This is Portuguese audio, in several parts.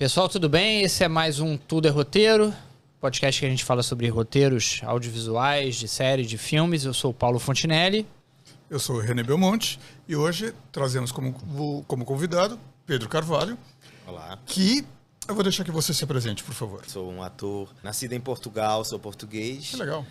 Pessoal, tudo bem? Esse é mais um Tudo é Roteiro, podcast que a gente fala sobre roteiros audiovisuais, de séries, de filmes. Eu sou o Paulo Fontinelli. Eu sou o René Belmonte e hoje trazemos como convidado Pedro Carvalho. Olá. Que eu vou deixar que você se apresente, por favor. Sou um ator nascido em Portugal, sou português. Que legal.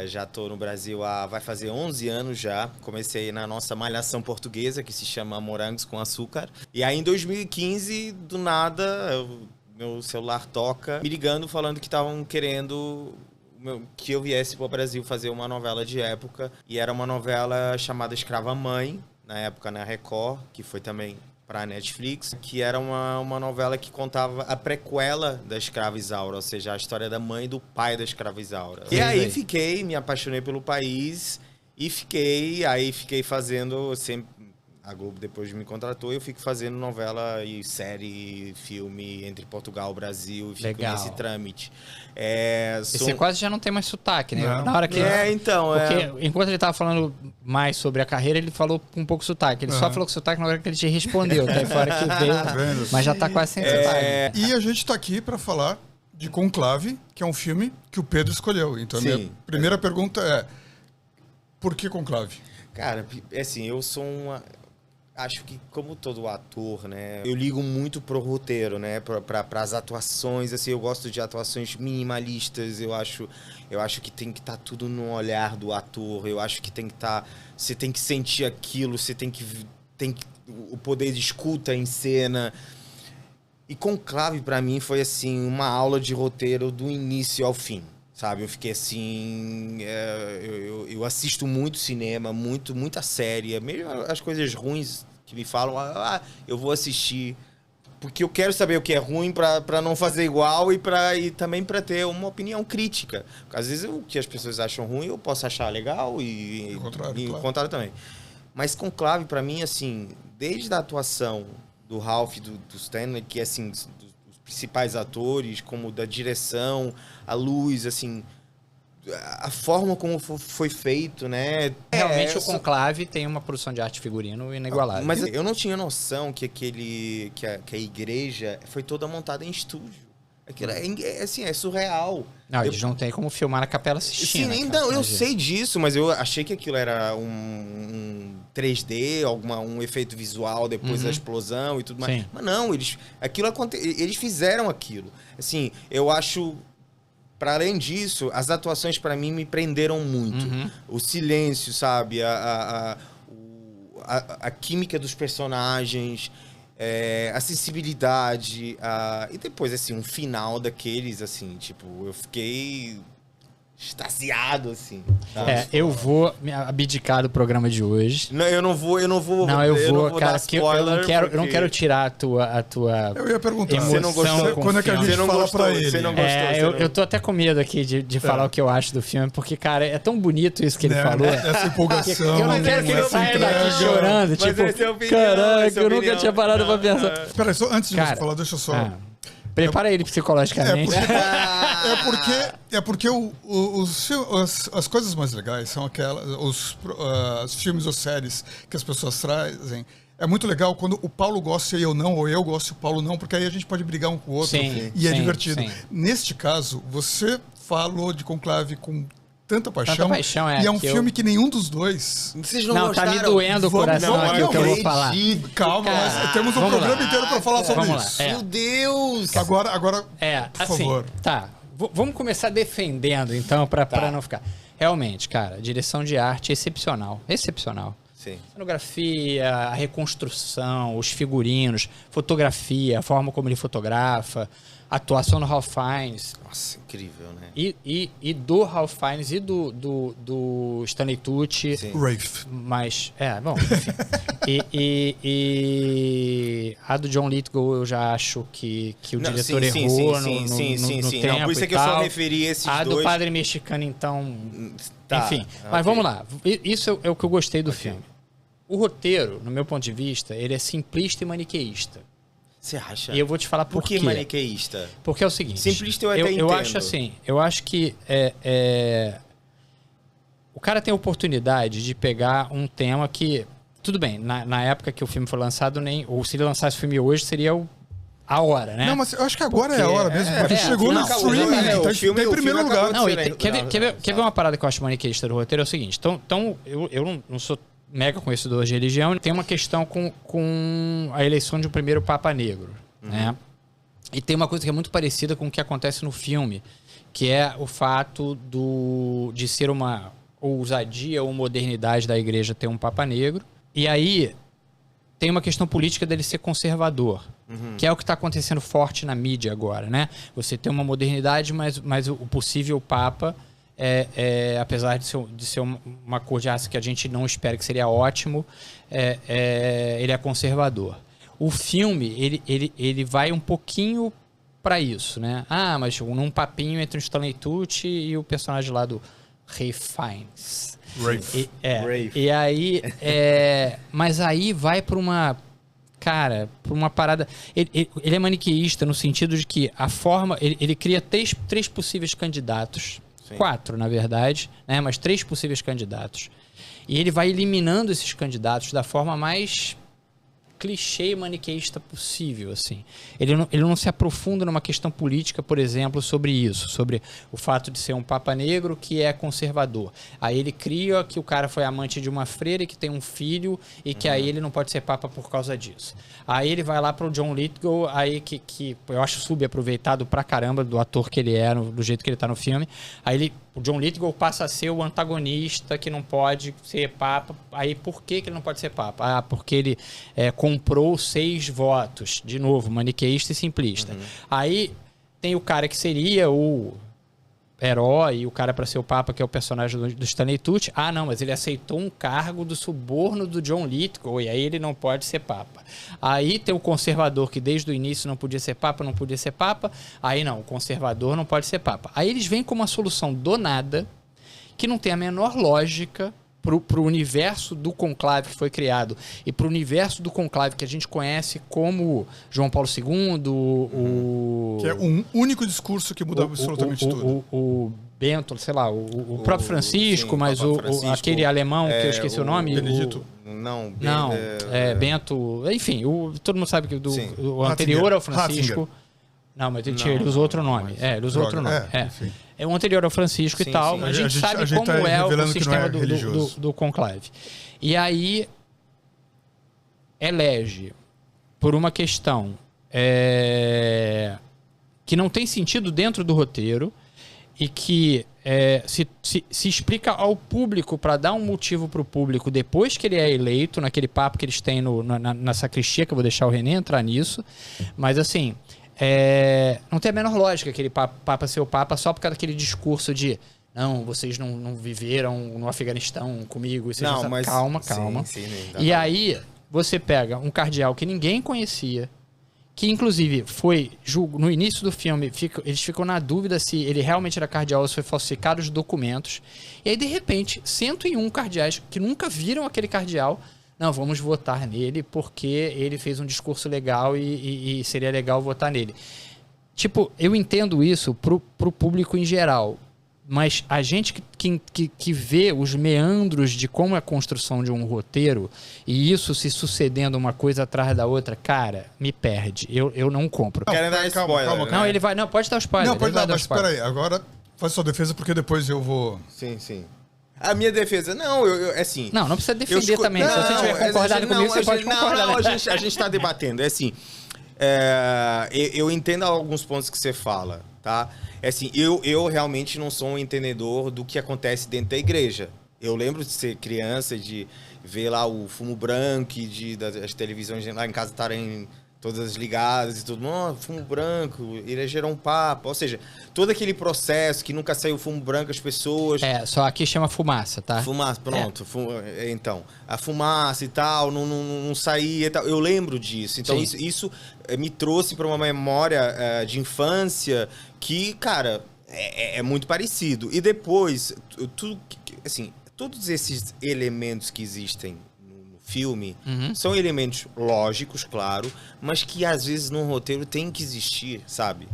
Já estou no Brasil vai fazer 11 anos já. Comecei na nossa malhação portuguesa, que se chama Morangos com Açúcar. E aí em 2015, do nada, meu celular toca, me ligando, falando que estavam querendo que eu viesse para o Brasil fazer uma novela de época. E era uma novela chamada Escrava Mãe, na época na Record, que foi também para a Netflix, que era uma novela que contava a prequela da Escrava Isaura, ou seja, a história da mãe e do pai da Escrava Isaura. E aí me apaixonei pelo país e fiquei fazendo sempre. A Globo depois me contratou e eu fico fazendo novela e série, filme entre Portugal e Brasil, e fico nesse trâmite. Você quase já não tem mais sotaque, né? Não. Na hora que Porque enquanto ele tava falando mais sobre a carreira, ele falou com um pouco de sotaque. Ele só falou com sotaque na hora que ele te respondeu, tá? Fora que veio, mas já tá quase sem sotaque. E a gente tá aqui para falar de Conclave, que é um filme que o Pedro escolheu. Então, a minha primeira pergunta é: por que Conclave? Cara, assim, eu sou acho que, como todo ator, né, eu ligo muito pro roteiro, né, para as atuações, assim, eu gosto de atuações minimalistas, eu acho que tem que estar tudo no olhar do ator, eu acho que tem que estar, você tem que sentir aquilo, você tem que o poder de escuta em cena. E Conclave, para mim, foi, assim, uma aula de roteiro do início ao fim. Sabe, eu fiquei assim, eu assisto muito cinema, muita série, mesmo as coisas ruins que me falam, eu vou assistir, porque eu quero saber o que é ruim pra não fazer igual e também pra ter uma opinião crítica. Porque às vezes o que as pessoas acham ruim eu posso achar legal e o contrário também. Mas Conclave, pra mim, assim, desde a atuação do Ralph e do Stanley, que assim, principais atores, como da direção, a luz, assim, a forma como foi feito, né? Realmente o Conclave tem uma produção de arte figurino inigualável. Mas eu não tinha noção que a igreja foi toda montada em estúdio. Aquilo é surreal. Não, eles não tem como filmar na Capela Sistina. Sim, não, eu sei disso, mas eu achei que aquilo era um 3D, um efeito visual depois da explosão e tudo mais. Sim. Mas não, eles fizeram aquilo. Assim, eu acho, para além disso, as atuações para mim me prenderam muito. O silêncio, sabe? A química dos personagens, a sensibilidade, e depois, assim, um final daqueles, assim, tipo, eu fiquei extasiado, assim. Sabe? Eu vou me abdicar do programa de hoje. Não, eu não vou cara, dar spoiler, eu não quero tirar a tua Eu ia perguntar, emoção. Você não gostou? Quando é que a gente fala pra ele? Você não gostou? Eu tô até com medo aqui de falar o que eu acho do filme, porque, cara, é tão bonito isso que ele falou. Essa empolgação. Eu não quero que ele saia daqui chorando, mas tipo, caraca, eu nunca tinha parado pra pensar. Espera aí, antes de você falar, deixa eu só... Prepara ele psicologicamente. É porque as coisas mais legais são aquelas, os filmes ou séries que as pessoas trazem. É muito legal quando o Paulo gosta e eu não, ou eu gosto e o Paulo não, porque aí a gente pode brigar um com o outro e é divertido. Sim. Neste caso, você falou de Conclave com tanta paixão e é um filme que nenhum dos dois... Vocês não gostaram? Tá me doendo o coração aqui o que eu vou falar. Calma, mas temos um programa inteiro pra falar sobre isso. Meu Deus! Agora por favor. Tá, vamos começar defendendo, então, pra não ficar... Realmente, cara, direção de arte excepcional. Excepcional. Sim. Cenografia, a reconstrução, os figurinos, fotografia, a forma como ele fotografa, a atuação do Ralph Fiennes. Nossa, incrível, né? E do Ralph Fiennes e do Stanley Tucci. Sim. Rafe. Mas, bom, enfim. e a do John Lithgow eu já acho que o diretor errou no tempo. Não, por isso é que eu só referi esses dois. A do Padre Mexicano, então... Enfim, mas okay. Vamos lá. Isso é o que eu gostei do filme. O roteiro, no meu ponto de vista, ele é simplista e maniqueísta. Você acha? E eu vou te falar por quê. Por que maniqueísta? Porque é o seguinte... Simplista eu até entendo. Eu acho assim, eu acho que o cara tem a oportunidade de pegar um tema que... Tudo bem, na época que o filme foi lançado, ou se ele lançasse o filme hoje, seria a hora, né? Não, mas eu acho que agora é a hora mesmo, porque chegou no acabou, streaming, né? tá O filme- em o primeiro filme lugar. acabou. Não, quer ver uma parada que eu acho maniqueísta do roteiro? É o seguinte, então eu não sou mega conhecedor de religião, tem uma questão com a eleição de um primeiro Papa Negro, né? E tem uma coisa que é muito parecida com o que acontece no filme, que é o fato de ser uma ousadia ou modernidade da igreja ter um Papa Negro. E aí tem uma questão política dele ser conservador, que é o que está acontecendo forte na mídia agora, né? Você tem uma modernidade, mas o possível Papa, apesar de ser uma cor de raça que a gente não espera que seria ótimo, ele é conservador. O filme, ele vai um pouquinho para isso, né? Ah, mas num papinho entre o Stanley Tucci e o personagem lá do Ralph Fiennes. Rafe. E aí, mas aí vai para uma, cara, para uma parada. Ele é maniqueísta no sentido de que a forma, ele cria três possíveis candidatos, Sim. 4 na verdade, né? Mas 3 possíveis candidatos. E ele vai eliminando esses candidatos da forma mais clichê e maniqueísta possível, assim. Ele não se aprofunda numa questão política, por exemplo, sobre isso, sobre o fato de ser um Papa Negro que é conservador. Aí ele cria que o cara foi amante de uma freira e que tem um filho e que aí ele não pode ser Papa por causa disso. Aí ele vai lá pro John Lithgow, aí que eu acho subaproveitado pra caramba do ator que ele é, do jeito que ele tá no filme. Aí o John Lithgow passa a ser o antagonista que não pode ser Papa. Aí por que ele não pode ser Papa? Ah, porque ele comprou 6 votos. De novo, maniqueísta e simplista. Aí tem o cara que seria o herói, o cara para ser o Papa, que é o personagem do Stanley Tucci. Ah, não, mas ele aceitou um cargo do suborno do John Lithgow e aí ele não pode ser Papa. Aí tem o conservador que desde o início não podia ser Papa. Aí não, o conservador não pode ser Papa. Aí eles vêm com uma solução do nada, que não tem a menor lógica pro universo do conclave que foi criado e pro universo do conclave que a gente conhece como João Paulo II, Que é um único discurso que muda absolutamente tudo. o Bento, sei lá, o próprio Francisco, sim, mas Francisco, aquele alemão que eu esqueci o nome. Benedito. Não, Bento, enfim, todo mundo sabe que o anterior ao Francisco. Ratzinger. Não, mas ele usou outro nome. Ele usou outro nome. Enfim. É o anterior ao Francisco Sim, e tal. sim. A gente sabe a gente como tá é o revelando que sistema não é religioso. do conclave. E aí elege por uma questão que não tem sentido dentro do roteiro e que se explica ao público para dar um motivo para o público depois que ele é eleito, naquele papo que eles têm na sacristia, que eu vou deixar o René entrar nisso. Mas assim, não tem a menor lógica aquele Papa ser o Papa só por causa daquele discurso de não, vocês não viveram no Afeganistão comigo. Não, mas... Calma. Sim, E aí você pega um cardeal que ninguém conhecia, que inclusive foi no início do filme, eles ficam na dúvida se ele realmente era cardeal ou se foi falsificado os documentos. E aí, de repente, 101 cardeais que nunca viram aquele cardeal, não, vamos votar nele porque ele fez um discurso legal e seria legal votar nele. Tipo, eu entendo isso pro público em geral, mas a gente que vê os meandros de como é a construção de um roteiro e isso se sucedendo uma coisa atrás da outra, cara, me perde. Eu não compro. Querem dar spoiler, calma. né? Não, ele vai... Não, pode dar spoiler. Não, pode dar, mas spoiler. peraí, agora faz sua defesa porque depois eu vou... Sim. A minha defesa, não, eu assim... Não precisa defender também. Se você tiver concordado comigo, você pode concordar. Não, a gente tá debatendo. É assim, eu entendo alguns pontos que você fala, tá? É assim, eu realmente não sou um entendedor do que acontece dentro da igreja. Eu lembro de ser criança, de ver lá o fumo branco, das televisões lá em casa estarem todas ligadas e tudo. Fumo branco, elegeram um papa. Ou seja, todo aquele processo que nunca saiu fumo branco, as pessoas... Só aqui chama fumaça, tá? Fumaça, pronto. Então, a fumaça e tal, não saía e tal. Eu lembro disso. Então, isso me trouxe para uma memória de infância que, cara, é muito parecido. E depois, todos esses elementos que existem no filme são elementos lógicos, claro, mas que às vezes no roteiro tem que existir, sabe?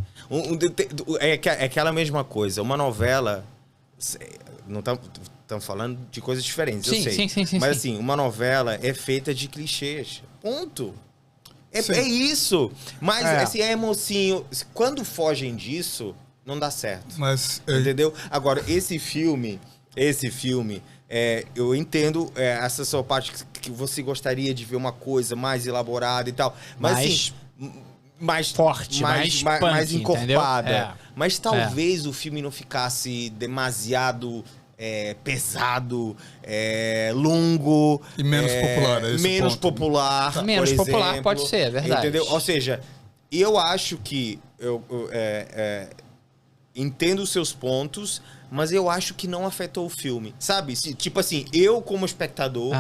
É aquela mesma coisa. Uma novela... Não estamos falando de coisas diferentes, eu sei. Sim. Mas assim, uma novela é feita de clichês. Ponto. É isso. Mas, assim, é mocinho. Quando fogem disso, não dá certo. Mas... Entendeu? Agora, esse filme... eu entendo essa sua parte que você gostaria de ver uma coisa mais elaborada e tal. Mas, assim... mais forte, mais encorpada. Mas talvez o filme não ficasse demasiado pesado, longo. E menos popular, é esse menos ponto. popular. Tá. Menos por popular exemplo, pode ser, é verdade. Entendeu? Ou seja, eu acho que entendo os seus pontos, mas eu acho que não afetou o filme, sabe? Tipo assim, eu como espectador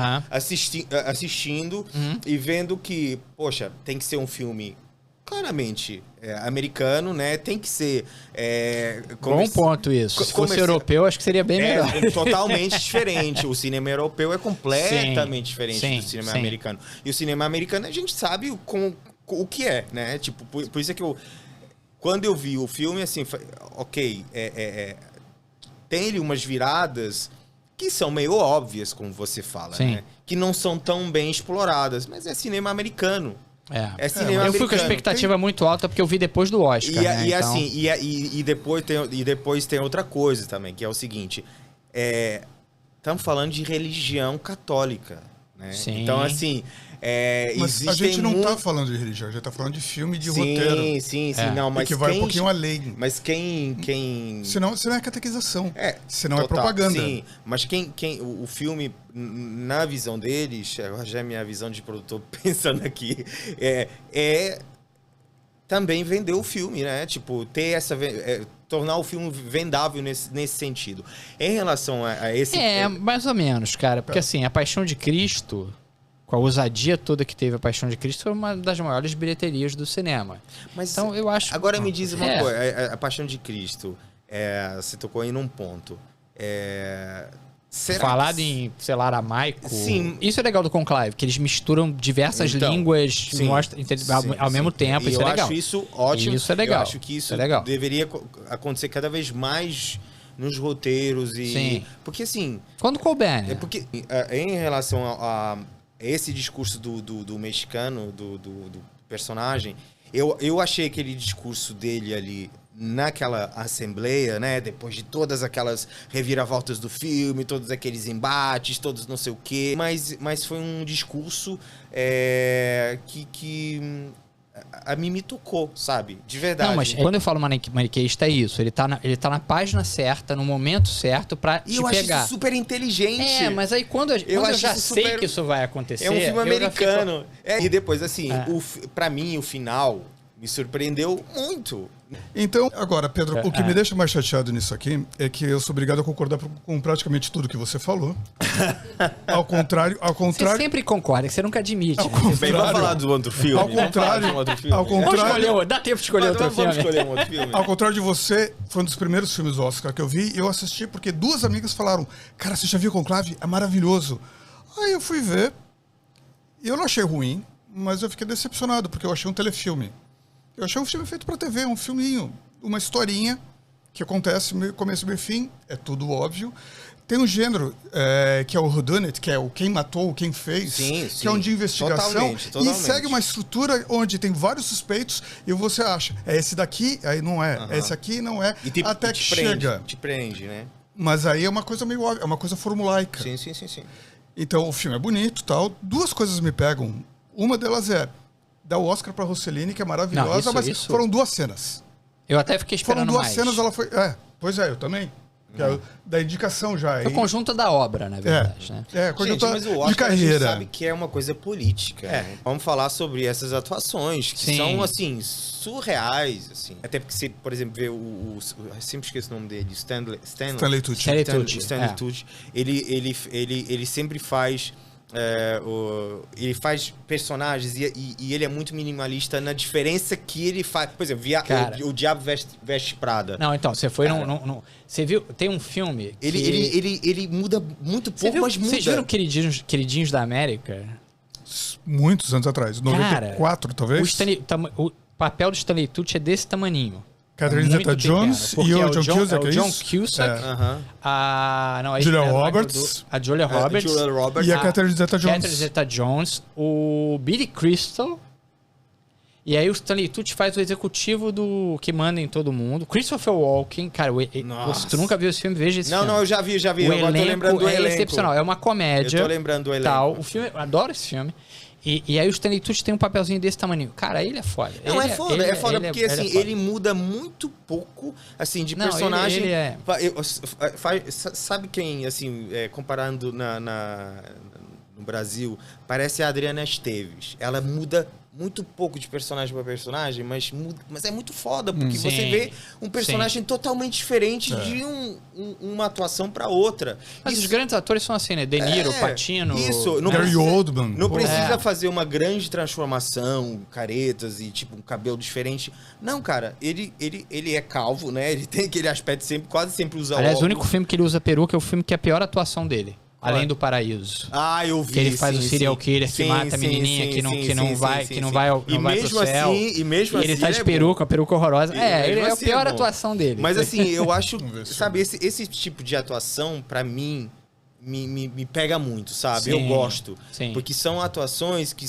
assistindo e vendo que, poxa, tem que ser um filme claramente americano, né? Tem que ser... Bom ponto isso. Se fosse europeu, acho que seria bem melhor. Totalmente diferente. O cinema europeu é completamente diferente do cinema americano. E o cinema americano, a gente sabe o que é, né? Tipo, por isso é que quando eu vi o filme, assim, ok, tem ele umas viradas que são meio óbvias, como você fala, né? Que não são tão bem exploradas, mas é cinema americano. É cinema americano. Eu fui com a expectativa muito alta porque eu vi depois do Oscar, né? E assim, e depois tem outra coisa também, que é o seguinte, estamos falando de religião católica, né? Sim. Então, assim... mas a gente não tá falando de religião, a gente tá falando de filme de roteiro. Sim. Não, mas que vai um pouquinho além. Mas quem... Senão é catequização. Senão total, é propaganda. Sim, mas o filme, na visão deles, já é minha visão de produtor pensando aqui, também vender o filme, né? Tipo, ter essa... tornar o filme vendável nesse sentido. Em relação a esse... mais ou menos, cara. Porque assim, A Paixão de Cristo... com a ousadia toda que teve A Paixão de Cristo, foi uma das maiores bilheterias do cinema. Mas então, eu acho... Agora me diz uma coisa. A Paixão de Cristo, você tocou aí num ponto. Falado em, sei lá, aramaico. Sim. Isso é legal do Conclave, que eles misturam diversas línguas ao mesmo tempo. Isso é legal. Eu acho isso ótimo. Isso é legal. Eu acho que isso deveria acontecer cada vez mais nos roteiros. Porque assim... Quando couber, né? Porque em relação a esse discurso do mexicano, do personagem, eu achei aquele discurso dele ali naquela assembleia, né? Depois de todas aquelas reviravoltas do filme, todos aqueles embates, todos não sei o quê. Mas foi um discurso que a mim me tocou, sabe? De verdade. Não, mas quando eu falo maniqueísta é isso. Ele tá na página certa, no momento certo pra te pegar. Eu acho isso super inteligente. Mas aí quando eu já sei que isso vai acontecer... É um filme americano. E depois, assim, pra mim, o final me surpreendeu muito. Então, agora, Pedro, o que me deixa mais chateado nisso aqui é que eu sou obrigado a concordar com praticamente tudo que você falou. Ao contrário... Você sempre concorda, que você nunca admite. Bem, vamos falar do outro filme. Ao contrário... Dá tempo de escolher outro filme. Vamos escolher um outro filme. Ao contrário de você, foi um dos primeiros filmes do Oscar que eu vi, e eu assisti porque duas amigas falaram: cara, você já viu Conclave? É maravilhoso. Aí eu fui ver, e eu não achei ruim, mas eu fiquei decepcionado, porque eu achei um telefilme. Eu achei um filme feito pra TV, um filminho, uma historinha que acontece começo, meio e fim, é tudo óbvio. Tem um gênero que é o whodunit, que é o quem matou, quem fez, que é um de investigação. Totalmente. E segue uma estrutura onde tem vários suspeitos e você acha, é esse daqui, aí não é, é esse aqui, não é, até que chega. Te prende, né? Mas aí é uma coisa meio óbvia, é uma coisa formulaica. Sim. Então o filme é bonito e tal. Duas coisas me pegam. Uma delas é dar o Oscar pra Rossellini, que é maravilhosa, mas foram duas cenas. Eu até fiquei esperando mais. Foram duas cenas, ela foi... pois é, eu também. Da indicação já. Foi conjunto da obra, na verdade, né? Conjunto mas o Oscar, de carreira. A gente sabe que é uma coisa política. Né? Vamos falar sobre essas atuações, que são, assim, surreais, assim. Até porque você, por exemplo, vê eu sempre esqueço o nome dele, Stanley Tucci. Stanley Tucci. Ele sempre faz... ele faz personagens e ele é muito minimalista na diferença que ele faz. Por exemplo, o Diabo Veste Prada. Não, então, você foi você viu? Tem um filme. Ele muda muito pouco, mas muda. Vocês viram Queridinhos da América? Muitos anos atrás. 94, talvez? O papel do Stanley Tucci é desse tamaninho. Catherine Zeta-Jones e o John Cusack, é o John Cusack. Julia Roberts. A Julia Roberts. E a Catherine Zeta-Jones. O Billy Crystal. E aí o Stanley Tucci faz o executivo do que manda em todo mundo. Christopher Walken, cara, se tu nunca viu esse filme, veja esse filme. Não, eu já vi. O Agora tô lembrando do elenco. Excepcional, é uma comédia. Eu tô lembrando do elenco. Tal. O filme, eu adoro esse filme. E aí o Stanley Tucci tem um papelzinho desse tamanho. Cara, ele é foda. Não, é foda porque assim, ele muda muito pouco, assim, de personagem. Sabe quem, assim, comparando no Brasil, parece a Adriana Esteves. Ela muda muito pouco de personagem para personagem, mas é muito foda, porque você vê um personagem totalmente diferente de uma atuação para outra. Mas os grandes atores são assim, né? De Niro, Pacino... Gary Oldman. Não precisa fazer uma grande transformação, caretas e tipo um cabelo diferente. Não, cara, ele é calvo, né? Ele tem aquele aspecto quase sempre usa Aliás, óculos. o único filme que ele usa peruca é o filme que é a pior atuação dele. Além do Paraíso. Ah, eu vi. Que ele faz o serial killer que mata a menininha que não vai pro céu. E mesmo assim ele tá de peruca, a peruca horrorosa. Ele é a pior atuação dele. Mas assim, eu acho, sabe, esse tipo de atuação, pra mim, me pega muito, sabe? Eu gosto. Sim. Porque são atuações que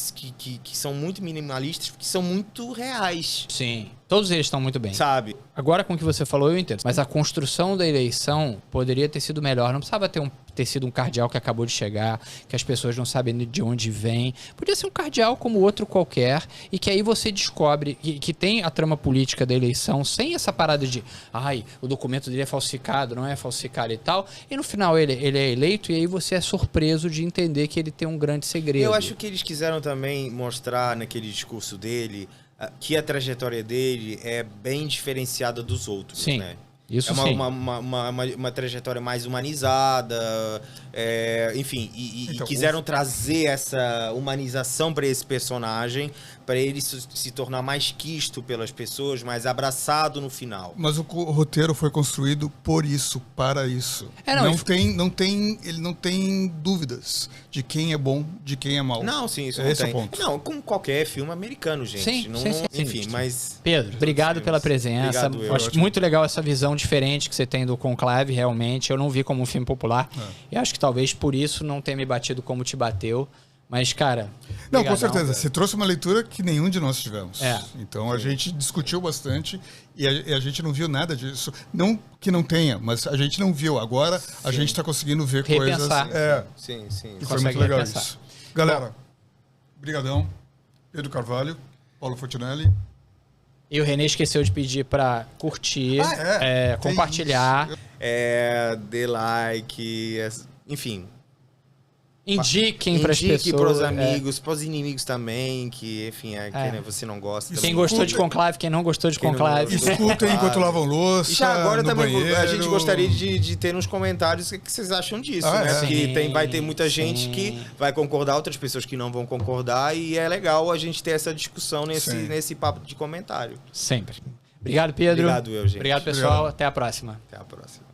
são muito minimalistas, que são muito reais. Sim. Todos eles estão muito bem. Sabe? Agora, com o que você falou, eu entendo. Mas a construção da eleição poderia ter sido melhor. Não precisava ter sido um cardeal que acabou de chegar, que as pessoas não sabem de onde vem. Podia ser um cardeal como outro qualquer, e que aí você descobre que tem a trama política da eleição, sem essa parada de o documento dele é falsificado, não é falsificado e tal. E no final ele é eleito, e aí você é surpreso de entender que ele tem um grande segredo. Eu acho que eles quiseram também mostrar naquele discurso dele que a trajetória dele é bem diferenciada dos outros, sim, né? Isso é sim. uma trajetória mais humanizada, enfim, então, quiseram trazer essa humanização para esse personagem, para ele se tornar mais quisto pelas pessoas, mais abraçado no final. Mas o roteiro foi construído por isso, para isso. Ele não tem dúvidas de quem é bom, de quem é mau. Não, sim, isso esse não tem. É o ponto. Não, como qualquer filme americano, gente. Sim, enfim, mas... Pedro, obrigado pela presença. Obrigado, acho muito legal essa visão diferente que você tem do Conclave, realmente. Eu não vi como um filme popular. E acho que talvez por isso não tenha me batido como te bateu. Mas, cara... Não, com certeza. Cara. Você trouxe uma leitura que nenhum de nós tivemos. Então, a gente discutiu bastante e a gente não viu nada disso. Não que não tenha, mas a gente não viu. Agora, a gente está conseguindo ver repensar. Coisas... Sim. E foi muito legal isso. Galera, brigadão. Pedro Carvalho, Paulo Fortunelli. E o René esqueceu de pedir para curtir, compartilhar. Dê like, enfim... Indiquem para as pessoas. Indique para os amigos, para os inimigos também, que, enfim, quem você não gosta. Quem gostou de Conclave, quem não gostou de Conclave. Escutem enquanto lavam louça. E já agora também banheiro. A gente gostaria de ter nos comentários o que vocês acham disso, né? Porque vai ter muita gente que vai concordar, outras pessoas que não vão concordar, e é legal a gente ter essa discussão nesse papo de comentário. Sempre. Obrigado, Pedro. Obrigado, gente. Obrigado, pessoal. Até a próxima. Até a próxima.